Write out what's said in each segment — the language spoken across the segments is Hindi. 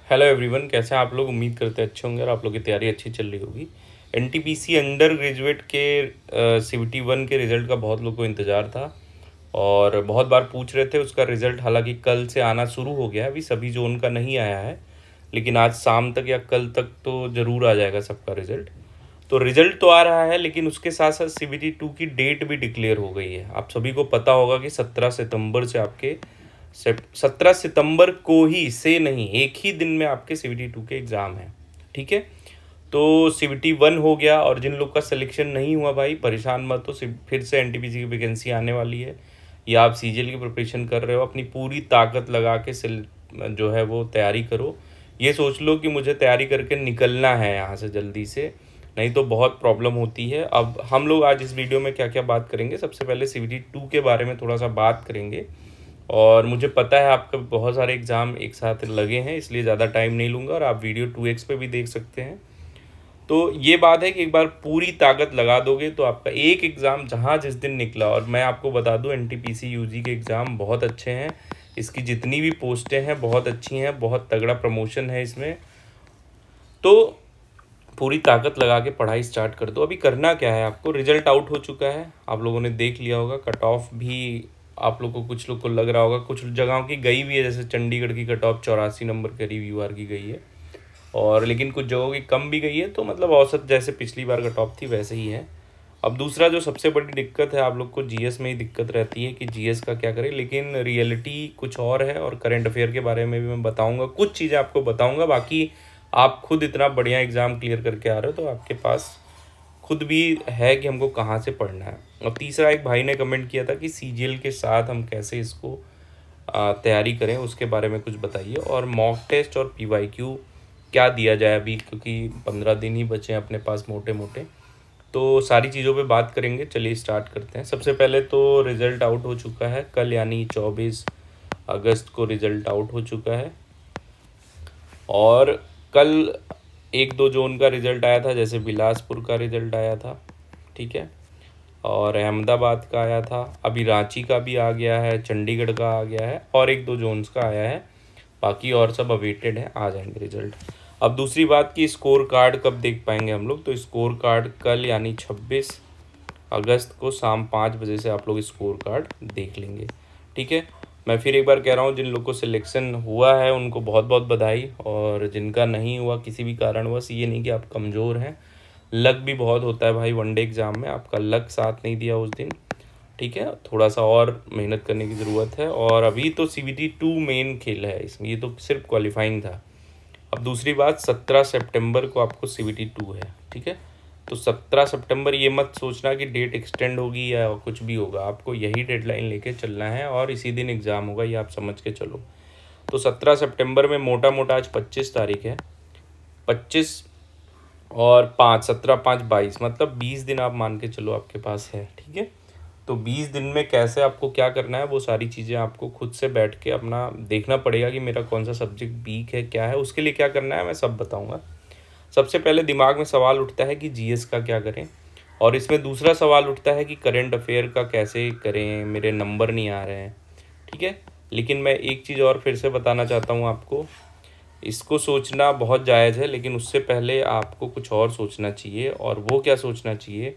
हेलो एवरीवन, कैसे हैं आप लोग। उम्मीद करते हैं अच्छे होंगे और आप लोग की तैयारी अच्छी चल रही होगी। एनटीपीसी अंडर ग्रेजुएट के CBT 1 के रिज़ल्ट का बहुत लोग को इंतज़ार था और बहुत बार पूछ रहे थे उसका रिज़ल्ट। हालांकि कल से आना शुरू हो गया है, अभी सभी जोन का नहीं आया है, लेकिन आज शाम तक या कल तक तो ज़रूर आ जाएगा सबका रिज़ल्ट। तो रिज़ल्ट तो आ रहा है, लेकिन उसके साथ साथ CBT 2 की डेट भी डिक्लेयर हो गई है। आप सभी को पता होगा कि 17 सितंबर से आपके 17 सितंबर को ही से नहीं, एक ही दिन में आपके CBT 2 के एग्ज़ाम हैं। ठीक है, तो CBT 1 हो गया और जिन लोग का सिलेक्शन नहीं हुआ भाई परेशान मत हो, फिर से एनटीपीसी की वैकेंसी आने वाली है। या आप सीजीएल की प्रिपरेशन कर रहे हो, अपनी पूरी ताकत लगा के जो है वो तैयारी करो। ये सोच लो कि मुझे तैयारी करके निकलना है यहाँ से जल्दी से, नहीं तो बहुत प्रॉब्लम होती है। अब हम लोग आज इस वीडियो में क्या क्या बात करेंगे, सबसे पहले CBT 2 के बारे में थोड़ा सा बात करेंगे। और मुझे पता है आपका बहुत सारे एग्ज़ाम एक साथ लगे हैं, इसलिए ज़्यादा टाइम नहीं लूँगा और आप वीडियो 2x पे भी देख सकते हैं। तो ये बात है कि एक बार पूरी ताकत लगा दोगे तो आपका एक एग्ज़ाम जहाँ जिस दिन निकला, और मैं आपको बता दूं एनटीपीसी यूजी के एग्ज़ाम बहुत अच्छे हैं। इसकी जितनी भी पोस्टें हैं बहुत अच्छी हैं, बहुत तगड़ा प्रमोशन है इसमें। तो पूरी ताकत लगा के पढ़ाई स्टार्ट कर दो। अभी करना क्या है, आपको रिजल्ट आउट हो चुका है, आप लोगों ने देख लिया होगा। कट ऑफ भी आप लोग को, कुछ लोग को लग रहा होगा, कुछ जगहों की गई भी है, जैसे चंडीगढ़ की कट ऑफ 84 नंबर करीब यूआर की गई है, और लेकिन कुछ जगहों की कम भी गई है। तो मतलब औसत जैसे पिछली बार कट ऑफ थी वैसे ही है। अब दूसरा जो सबसे बड़ी दिक्कत है, आप लोग को जीएस में ही दिक्कत रहती है कि जीएस का क्या करें, लेकिन रियलिटी कुछ और है। और करंट अफेयर के बारे में भी मैं बताऊंगा, कुछ चीज़ें आपको बताऊंगा। बाकी आप खुद इतना बढ़िया एग्ज़ाम क्लियर करके आ रहे हो तो आपके पास खुद भी है कि हमको कहाँ से पढ़ना है। और तीसरा, एक भाई ने कमेंट किया था कि सीजीएल के साथ हम कैसे इसको तैयारी करें, उसके बारे में कुछ बताइए। और मॉक टेस्ट और PYQ क्या दिया जाए अभी, क्योंकि 15 दिन ही बचे हैं अपने पास मोटे मोटे। तो सारी चीज़ों पे बात करेंगे, चलिए स्टार्ट करते हैं। सबसे पहले तो रिज़ल्ट आउट हो चुका है कल, यानी 24 अगस्त को रिज़ल्ट आउट हो चुका है। और कल एक दो जोन का रिज़ल्ट आया था, जैसे बिलासपुर का रिज़ल्ट आया था, ठीक है, और अहमदाबाद का आया था, अभी रांची का भी आ गया है, चंडीगढ़ का आ गया है, और एक दो जोन्स का आया है। बाकी और सब अवेटेड है, आ जाएंगे रिजल्ट। अब दूसरी बात कि स्कोर कार्ड कब देख पाएंगे हम लोग, तो स्कोर कार्ड कल यानी 26 अगस्त को शाम 5 बजे से आप लोग स्कोर कार्ड देख लेंगे। ठीक है, मैं फिर एक बार कह रहा हूँ, जिन लोग को सिलेक्शन हुआ है उनको बहुत बहुत बधाई, और जिनका नहीं हुआ किसी भी कारणवश, ये नहीं कि आप कमज़ोर हैं, लक भी बहुत होता है भाई। वनडे एग्ज़ाम में आपका लक साथ नहीं दिया उस दिन, ठीक है, थोड़ा सा और मेहनत करने की ज़रूरत है। और अभी तो CBT 2 मेन खेल है इसमें, ये तो सिर्फ क्वालिफाइंग था। अब दूसरी बात, 17 सितंबर को आपको CBT 2 है, ठीक है। तो 17 सितंबर, ये मत सोचना कि डेट एक्सटेंड होगी या कुछ भी होगा, आपको यही डेडलाइन लेके चलना है और इसी दिन एग्ज़ाम होगा, ये आप समझ के चलो। तो 17 सितंबर में मोटा मोटा आज 25 तारीख है, 25 और 5, 17, 5, 22, मतलब 20 दिन आप मान के चलो आपके पास है, ठीक है। तो 20 दिन में कैसे आपको क्या करना है, वो सारी चीज़ें आपको खुद से बैठ के अपना देखना पड़ेगा कि मेरा कौन सा सब्जेक्ट वीक है, क्या है, उसके लिए क्या करना है मैं सब बताऊंगा। सबसे पहले दिमाग में सवाल उठता है कि जीएस का क्या करें, और इसमें दूसरा सवाल उठता है कि करंट अफेयर का कैसे करें, मेरे नंबर नहीं आ रहे हैं, ठीक है। लेकिन मैं एक चीज़ और फिर से बताना चाहता हूँ आपको, इसको सोचना बहुत जायज़ है, लेकिन उससे पहले आपको कुछ और सोचना चाहिए। और वो क्या सोचना चाहिए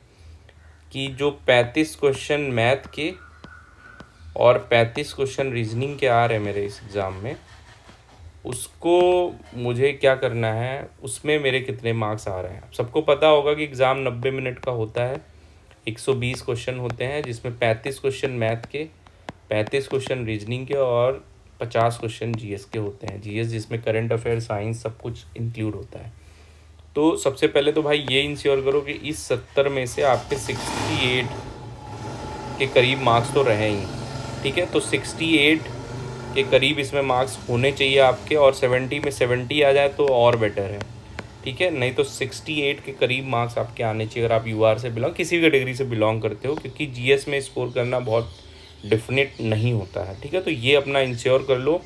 कि जो 35 क्वेश्चन मैथ के और 35 क्वेश्चन रीजनिंग के आ रहे हैं मेरे इस एग्ज़ाम में, उसको मुझे क्या करना है, उसमें मेरे कितने मार्क्स आ रहे हैं। सबको पता होगा कि एग्ज़ाम 90 मिनट का होता है, 120 क्वेश्चन होते हैं, जिसमें 35 क्वेश्चन मैथ के, 35 क्वेश्चन रीजनिंग के और 50 क्वेश्चन जीएस के होते हैं। जीएस जिसमें करंट अफेयर, साइंस सब कुछ इंक्लूड होता है। तो सबसे पहले तो भाई ये इंश्योर करो कि इस 70 में से आपके 68 के करीब मार्क्स तो रहे ही, ठीक है। तो 68 के करीब इसमें मार्क्स होने चाहिए आपके, और 70 में 70 आ जाए तो और बेटर है, ठीक है। नहीं तो 68 के करीब मार्क्स आपके आने चाहिए अगर आप यूआर से बिलोंग, किसी भी कैटेगरी से बिलोंग करते हो, क्योंकि जीएस में स्कोर करना बहुत डिफिनिट नहीं होता है, ठीक है। तो ये अपना इंश्योर कर लो।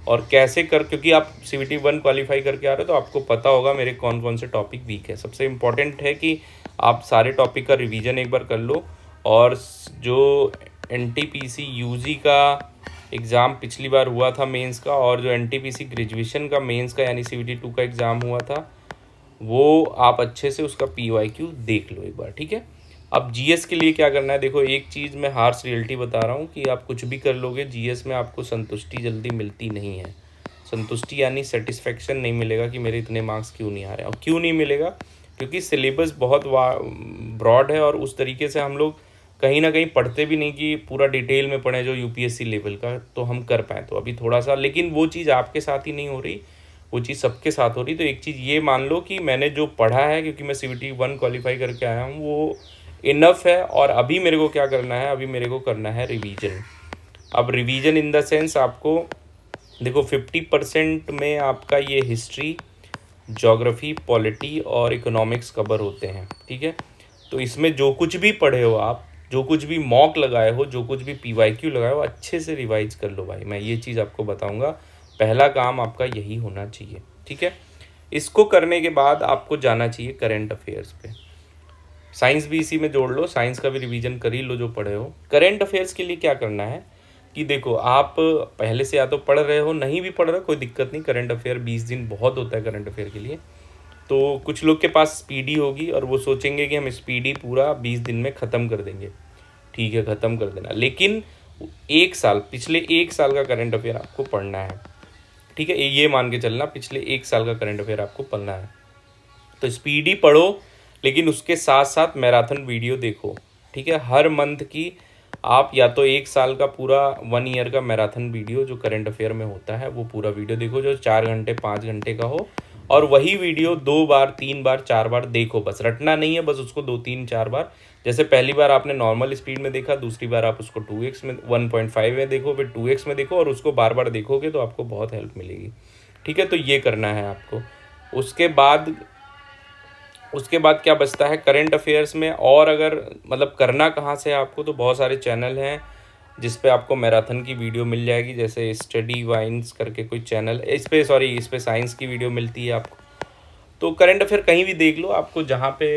और कैसे कर, क्योंकि आप CBT 1 क्वालिफाई करके आ रहे हो तो आपको पता होगा मेरे कौन कौन से टॉपिक वीक है। सबसे इम्पॉर्टेंट है कि आप सारे टॉपिक का रिवीजन एक बार कर लो, और जो NTPC यूजी का एग्ज़ाम पिछली बार हुआ था मेंस का, और जो एनटीपीसी ग्रेजुएशन का मेंस का यानी सीवीटी 2 का एग्ज़ाम हुआ था, वो आप अच्छे से उसका पीवाईक्यू देख लो एक बार, ठीक है। अब जीएस के लिए क्या करना है, देखो एक चीज़ मैं हार्श रियलिटी बता रहा हूँ कि आप कुछ भी कर लोगे, जीएस में आपको संतुष्टि जल्दी मिलती नहीं है। संतुष्टि यानी सेटिस्फेक्शन नहीं मिलेगा कि मेरे इतने मार्क्स क्यों नहीं आ रहे हैं। और क्यों नहीं मिलेगा, क्योंकि सिलेबस बहुत ब्रॉड है, और उस तरीके से हम लोग कहीं ना कहीं पढ़ते भी नहीं कि पूरा डिटेल में पढ़ें जो यूपीएससी लेवल का तो हम कर पाएँ। तो अभी थोड़ा सा, लेकिन वो चीज़ आपके साथ ही नहीं हो रही, वो चीज़ सबके साथ हो रही। तो एक चीज़ ये मान लो कि मैंने जो पढ़ा है, क्योंकि मैं सीवीटी 1 क्वालिफाई करके आया हूँ, वो इनफ है। और अभी मेरे को क्या करना है, अभी मेरे को करना है रिवीजन। अब रिवीजन इन द सेंस, आपको देखो 50% में आपका ये हिस्ट्री, ज्योग्राफी, पॉलिटी और इकोनॉमिक्स कवर होते हैं, ठीक है। तो इसमें जो कुछ भी पढ़े हो आप, जो कुछ भी मॉक लगाए हो, जो कुछ भी पीवाईक्यू लगाए हो, अच्छे से रिवाइज कर लो भाई। मैं ये चीज़ आपको बताऊंगा, पहला काम आपका यही होना चाहिए, ठीक है। इसको करने के बाद आपको जाना चाहिए करेंट अफेयर्स पे। साइंस भी इसी में जोड़ लो, साइंस का भी रिवीजन कर ही लो जो पढ़े हो। करेंट अफेयर्स के लिए क्या करना है कि देखो, आप पहले से या तो पढ़ रहे हो, नहीं भी पढ़ रहे हो कोई दिक्कत नहीं, करंट अफेयर 20 दिन बहुत होता है करंट अफेयर के लिए। तो कुछ लोग के पास स्पीडी होगी और वो सोचेंगे कि हम स्पीडी पूरा 20 दिन में ख़त्म कर देंगे, ठीक है, ख़त्म कर देना। लेकिन एक साल, पिछले एक साल का करंट अफेयर आपको पढ़ना है, ठीक है। ये मान के चलना, पिछले एक साल का करंट अफेयर आपको पढ़ना है। तो स्पीडी पढ़ो, लेकिन उसके साथ साथ मैराथन वीडियो देखो, ठीक है। हर मंथ की आप या तो एक साल का पूरा 1 ईयर का मैराथन वीडियो जो करंट अफेयर में होता है वो पूरा वीडियो देखो, जो 4 घंटे 5 घंटे का हो। और वही वीडियो 2 बार 3 बार 4 बार देखो, बस रटना नहीं है, बस उसको 2 3 4 बार। जैसे पहली बार आपने नॉर्मल स्पीड में देखा, दूसरी बार आप उसको 2x में 1.5 में देखो, फिर 2x में देखो, और उसको बार बार देखोगे तो आपको बहुत हेल्प मिलेगी, ठीक है। तो ये करना है आपको। उसके बाद क्या बचता है करंट अफेयर्स में, और अगर मतलब करना कहाँ से है आपको, तो बहुत सारे चैनल हैं जिस पे आपको मैराथन की वीडियो मिल जाएगी। जैसे स्टडी वाइन्स करके कोई चैनल, इस पे साइंस की वीडियो मिलती है आपको। तो करंट अफेयर कहीं भी देख लो, आपको जहाँ पे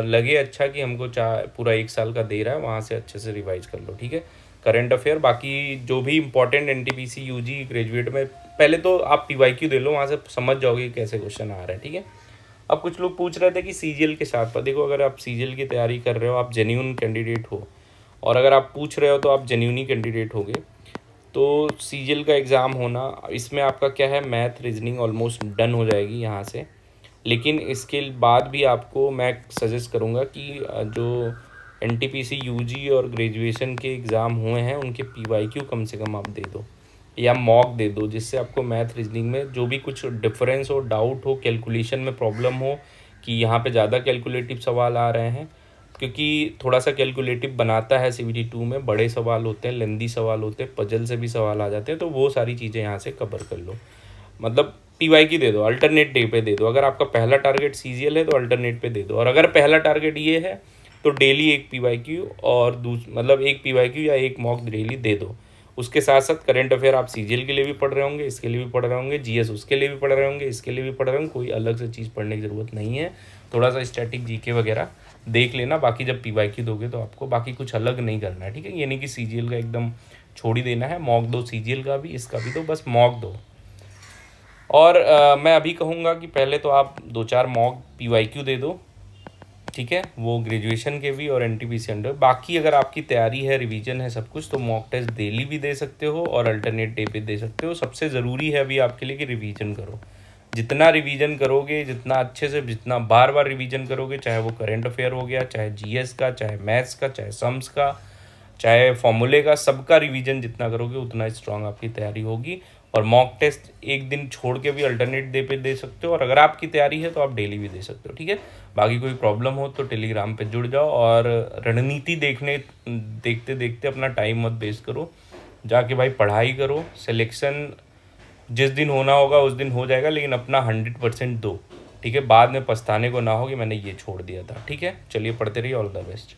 लगे अच्छा कि हमको पूरा एक साल का दे रहा है, वहाँ से अच्छे से रिवाइज कर लो, ठीक है। करंट अफेयर, बाकी जो भी इंपॉर्टेंट एनटीपीसी यूजी ग्रेजुएट में, पहले तो आप पीवाईक्यू दे लो, वहाँ से समझ जाओगे कैसे क्वेश्चन आ रहे हैं, ठीक है। अब कुछ लोग पूछ रहे थे कि सीजीएल के साथ पर, देखो अगर आप सीजीएल की तैयारी कर रहे हो, आप जेन्यून कैंडिडेट हो, और अगर आप पूछ रहे हो तो आप जेन्यून ही कैंडिडेट होगे। तो सीजीएल का एग्ज़ाम होना, इसमें आपका क्या है, मैथ रीजनिंग ऑलमोस्ट डन हो जाएगी यहाँ से। लेकिन इसके बाद भी आपको मैं सजेस्ट करूँगा कि जो एनटीपीसी यूजी और ग्रेजुएशन के एग्ज़ाम हुए हैं उनके पीवाईक्यू कम से कम आप दे दो, या मॉक दे दो, जिससे आपको मैथ रीजनिंग में जो भी कुछ डिफरेंस हो, डाउट हो, कैलकुलेशन में प्रॉब्लम हो कि यहाँ पे ज़्यादा कैलकुलेटिव सवाल आ रहे हैं, क्योंकि थोड़ा सा कैलकुलेटिव बनाता है सीवीटी 2 में, बड़े सवाल होते हैं, लेंदी सवाल होते हैं, पजल से भी सवाल आ जाते हैं। तो वो सारी चीज़ें यहाँ से कवर कर लो, मतलब पीवाईक्यू दे दो, अल्टरनेट डे पे दे दो। अगर आपका पहला टारगेट सीजीएल है तो अल्टरनेट पे दे दो, और अगर पहला टारगेट ये है तो डेली एक पीवाईक्यू, और मतलब एक पीवाईक्यू या एक मॉक डेली दे दो। उसके साथ साथ करंट अफेयर आप सीजीएल के लिए भी पढ़ रहे होंगे, इसके लिए भी पढ़ रहे होंगे, जीएस उसके लिए भी पढ़ रहे होंगे, इसके लिए भी पढ़ रहे होंगे, कोई अलग से चीज़ पढ़ने की ज़रूरत नहीं है। थोड़ा सा स्टैटिक जीके वगैरह देख लेना, बाकी जब पीवाईक्यू दोगे तो आपको बाकी कुछ अलग नहीं करना है, ठीक है। ये नहीं कि सीजीएल का एकदम छोड़ ही देना है, मॉक दो सीजीएल का भी, इसका भी दो, बस मॉक दो। और मैं अभी कहूँगा कि पहले तो आप 2 4 मॉक पीवाईक्यू दे दो, ठीक है, वो ग्रेजुएशन के भी और एनटीपीसी अंडर। बाकी अगर आपकी तैयारी है, रिवीजन है, सब कुछ, तो मॉक टेस्ट डेली भी दे सकते हो और अल्टरनेट डे पे दे सकते हो। सबसे ज़रूरी है अभी आपके लिए कि रिवीजन करो। जितना रिवीजन करोगे, जितना अच्छे से, जितना बार बार रिवीजन करोगे, चाहे वो करंट अफेयर हो गया, चाहे जीएस का, चाहे मैथ्स का, चाहे सम्स का, चाहे फॉर्मूले का, सबका रिवीजन जितना करोगे उतना स्ट्रांग आपकी तैयारी होगी। और मॉक टेस्ट एक दिन छोड़ के भी अल्टरनेट डे पे दे सकते हो, और अगर आपकी तैयारी है तो आप डेली भी दे सकते हो, ठीक है। बाकी कोई प्रॉब्लम हो तो टेलीग्राम पे जुड़ जाओ, और रणनीति देखते देखते अपना टाइम मत वेस्ट करो, जाके भाई पढ़ाई करो। सिलेक्शन जिस दिन होना होगा उस दिन हो जाएगा, लेकिन अपना 100% दो, ठीक है। बाद में पछताने को ना हो कि मैंने ये छोड़ दिया था, ठीक है। चलिए पढ़ते रहिए, ऑल द बेस्ट।